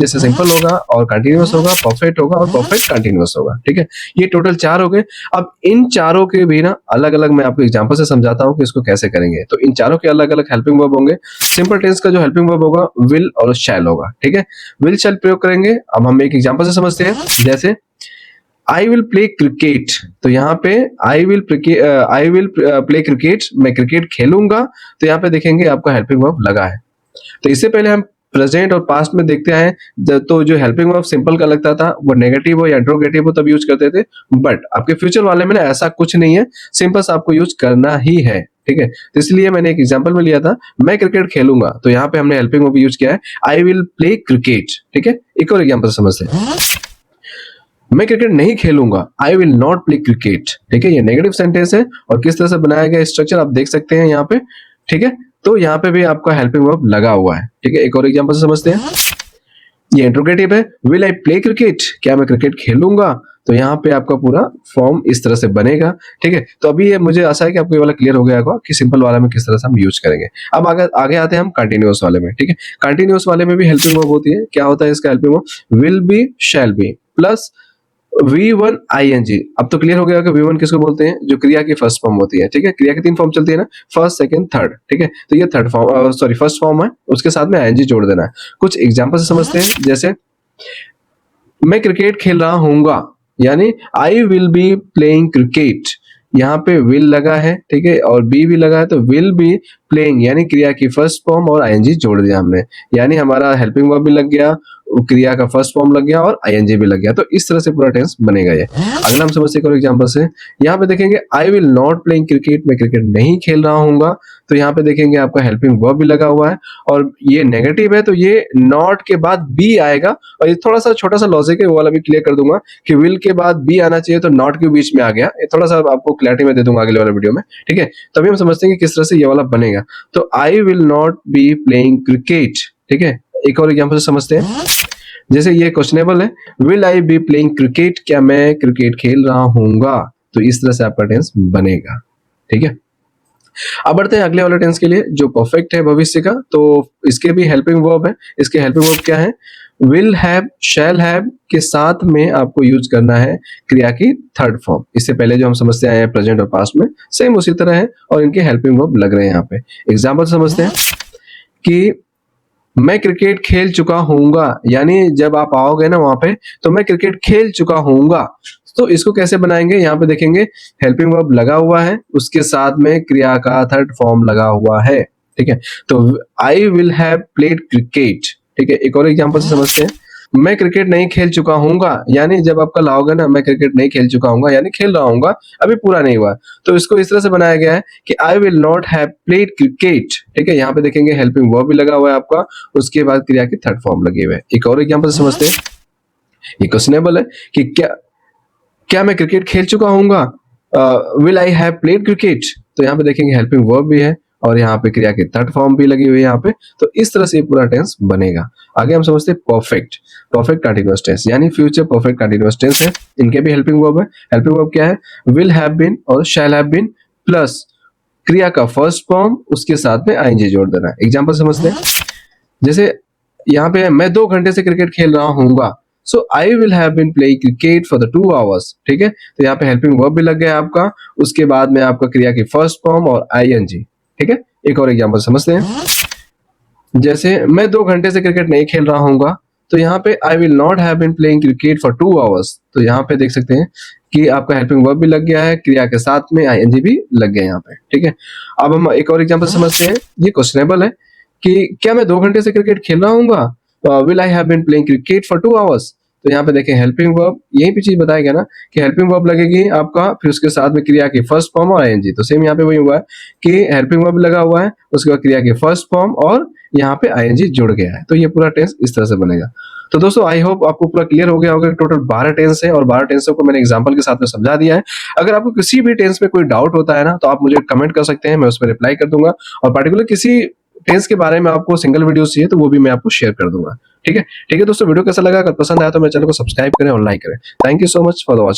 जैसे सिंपल होगा और कंटिन्यूअस होगा, परफेक्ट होगा और परफेक्ट कंटिन्यूअस होगा। ठीक है, ये टोटल 4 हो गए। अब इन चारों के भी ना अलग अलग मैं आपको एग्जांपल से समझाता हूँ कि इसको कैसे करेंगे। तो इन चारों के अलग अलग हेल्पिंग वर्ब होंगे। सिंपल टेंस का जो हेल्पिंग वर्ब होगा विल और शैल होगा। ठीक है, विल शैल प्रयोग करेंगे। अब हम एक एग्जांपल से समझते हैं, जैसे आई विल प्ले क्रिकेट। तो यहाँ पे आई विल प्ले क्रिकेट, मैं क्रिकेट खेलूंगा। तो यहाँ पे देखेंगे आपका हेल्पिंग वर्ब लगा है। तो इससे पहले हम प्रेजेंट और पास्ट में देखते आए, तो जो हेल्पिंग वर्ब सिंपल का लगता था वो नेगेटिव हो या इंट्रोगेटिव हो तब यूज करते थे। बट आपके फ्यूचर वाले में ना ऐसा कुछ नहीं है, सिंपल सा आपको यूज करना ही है। ठीक है, तो इसलिए मैंने एक एग्जांपल में लिया था, मैं क्रिकेट खेलूंगा। तो यहाँ पे हमने हेल्पिंग वर्ब यूज किया है, आई विल प्ले क्रिकेट। ठीक है, एक और एग्जांपल समझते हैं, मैं क्रिकेट नहीं खेलूंगा, आई विल नॉट प्ले क्रिकेट। ठीक है, ये नेगेटिव सेंटेंस है और किस तरह से बनाया गया स्ट्रक्चर आप देख सकते हैं यहाँ पे। ठीक है, तो यहाँ पे भी आपका हेल्पिंग वर्ब लगा हुआ है। ठीक है, एक और एग्जांपल से समझते हैं, ये इंट्रोगेटिव है, विल आई प्ले क्रिकेट, क्या मैं क्रिकेट खेलूंगा। तो यहाँ पे आपका पूरा फॉर्म इस तरह से बनेगा। ठीक है, तो अभी ये मुझे आशा है कि आपको ये वाला क्लियर हो गया होगा कि सिंपल वाला में किस तरह से हम यूज करेंगे। अब आगे आते हैं हम कंटिन्यूअस वाले में। ठीक है, कंटिन्यूअस वाले में भी हेल्पिंग वर्ब होती है। क्या होता है इसका helping verb, will be, shall be plus V1 ing। अब तो क्लियर हो गया कि V1 किसको बोलते हैं, जो क्रिया की फर्स्ट फॉर्म होती है। ठीक है, क्रिया की 3 फॉर्म चलती है ना, फर्स्ट, सेकंड, थर्ड। ठीक है, तो ये third form, sorry first form है, उसके साथ में ing जोड़ देना है। कुछ एग्जांपल से समझते हैं, जैसे मैं क्रिकेट खेल रहा हूँगा, यानी I will be playing cricket. यहाँ पे विल लगा है, ठीक है, और बी भी लगा है, तो विल बी प्लेइंग यानी क्रिया की फर्स्ट फॉर्म और ing जोड़ दिया हमने, यानी हमारा हेल्पिंग वर्ब भी लग गया, क्रिया का फर्स्ट फॉर्म लग गया और ing भी लग गया। तो इस तरह से पूरा टेंस बनेगा ये। अगला हम समझते हैं एग्जांपल से, यहाँ पे देखेंगे आई विल नॉट प्लेइंग क्रिकेट, मैं क्रिकेट नहीं खेल रहा हूँगा। तो यहाँ पे देखेंगे आपका हेल्पिंग वर्ब भी लगा हुआ है और ये नेगेटिव है, तो ये नॉट के बाद बी आएगा। और ये थोड़ा सा छोटा सा लॉजिक है, वो वाला भी क्लियर कर दूंगा कि विल के बाद बी आना चाहिए, तो नॉट के बीच में आ गया। ये थोड़ा सा आपको क्लैरिटी में दे दूंगा अगले वाले वीडियो में। ठीक है, तभी हम समझते हैं कि किस तरह से ये वाला बनेगा। तो आई will not be playing cricket. ठीक है, एक और एग्जांपल से समझते हैं, जैसे ये क्वेश्चनेबल है, will I be playing cricket, क्या मैं क्रिकेट खेल रहा हूँगा। तो इस तरह से आपका टेंस बनेगा। ठीक है, अब बढ़ते हैं अगले वाले टेंस के लिए, जो परफेक्ट है भविष्य का। तो इसके भी हेल्पिंग वर्ब है। इसके हेल्पिंग वर्ब क्या है, विल हैव, शैल हैव के साथ में आपको यूज करना है क्रिया की थर्ड फॉर्म। इससे पहले जो हम समझते आए हैं प्रेजेंट और पास्ट में, सेम उसी तरह है और इनके हेल्पिंग वर्ब लग रहे हैं यहाँ पे। एग्जाम्पल समझते हैं कि मैं क्रिकेट खेल चुका हूँगा, यानी जब आप आओगे ना वहां पे, तो मैं क्रिकेट खेल चुका हूँगा। तो इसको कैसे बनाएंगे, यहाँ पे देखेंगे हेल्पिंग वर्ब लगा हुआ है, उसके साथ में क्रिया का थर्ड फॉर्म लगा हुआ है। ठीक है, तो आई विल हैव प्लेड क्रिकेट। ठीक है, एक और एग्जांपल से समझते हैं, मैं क्रिकेट नहीं खेल चुका हूँगा, यानी जब आप कल आओगे ना, मैं क्रिकेट नहीं खेल चुका हूँगा यानी खेल रहा हूँगा, अभी पूरा नहीं हुआ। तो इसको इस तरह से बनाया गया है कि आई will not have played cricket. ठीक है, यहाँ पे देखेंगे हेल्पिंग वर्ब भी लगा हुआ है आपका, उसके बाद क्रिया की थर्ड फॉर्म लगे हुए हैं। एक और एग्जांपल समझते हैं, ये क्वेश्चनेबल है कि क्या मैं क्रिकेट खेल चुका हूँगा, will I have played cricket. तो यहाँ पे देखेंगे हेल्पिंग वर्ब भी है और यहाँ पे क्रिया की थर्ड फॉर्म भी लगी हुई है यहाँ पे। तो इस तरह से ये पूरा टेंस बनेगा। आगे हम समझते हैं परफेक्ट, परफेक्ट कंटीन्यूअस टेंस, यानी फ्यूचर परफेक्ट कंटीन्यूअस टेंस है। इनके भी हेल्पिंग वर्ब है। हेल्पिंग वर्ब क्या है, विल हैव बीन और शैल हैव बीन प्लस क्रिया का फर्स्ट फॉर्म, उसके साथ में ing जोड़ देना है। एग्जाम्पल समझते हैं, जैसे यहाँ पे मैं 2 घंटे से क्रिकेट खेल रहा हूँगा, so I will have been playing cricket for the 2 hours. ठीक है, तो यहाँ पे हेल्पिंग वर्ब भी लग गया आपका, उसके बाद में आपका क्रिया की फर्स्ट फॉर्म और ing। ठीक है, एक और एग्जांपल समझते हैं, जैसे मैं 2 घंटे से क्रिकेट नहीं खेल रहा हूँगा, तो यहाँ पे I will not have been playing cricket for 2 hours. तो यहाँ पे देख सकते हैं कि आपका हेल्पिंग वर्ब भी लग गया है, क्रिया के साथ में ing भी लग गया यहाँ पे। ठीक है, अब हम एक और एग्जांपल समझते हैं, ये क्वेश्चनेबल है कि क्या मैं 2 घंटे से क्रिकेट खेल रहा हूँगा, will I have been playing cricket for 2 hours. तो यहाँ पे देखें हेल्पिंग वर्ब, यही पे चीज बताया गया ना कि हेल्पिंग वर्ब लगेगी आपका, फिर उसके साथ में क्रिया की फर्स्ट फॉर्म और ing। तो सेम यहाँ पे वही हुआ है कि हेल्पिंग वर्ब लगा हुआ है, उसके बाद क्रिया की फर्स्ट फॉर्म और यहाँ पे ing जुड़ गया है। तो ये पूरा टेंस इस तरह से बनेगा। तो दोस्तों आई होप आपको पूरा क्लियर हो गया होगा। टोटल 12 टेंस है और 12 टेंसों को मैंने एग्जांपल के साथ में समझा दिया है। अगर आपको किसी भी टेंस में कोई डाउट होता है ना, तो आप मुझे कमेंट कर सकते हैं, मैं उस पर रिप्लाई कर दूंगा। और पर्टिकुलर किसी टेंस के बारे में आपको सिंगल वीडियो चाहिए तो वो भी मैं आपको शेयर कर दूंगा। ठीक है दोस्तों, वीडियो कैसा लगा, अगर पसंद आया तो मेरे चैनल को सब्सक्राइब करें और लाइक करें। Thank you so much for watching.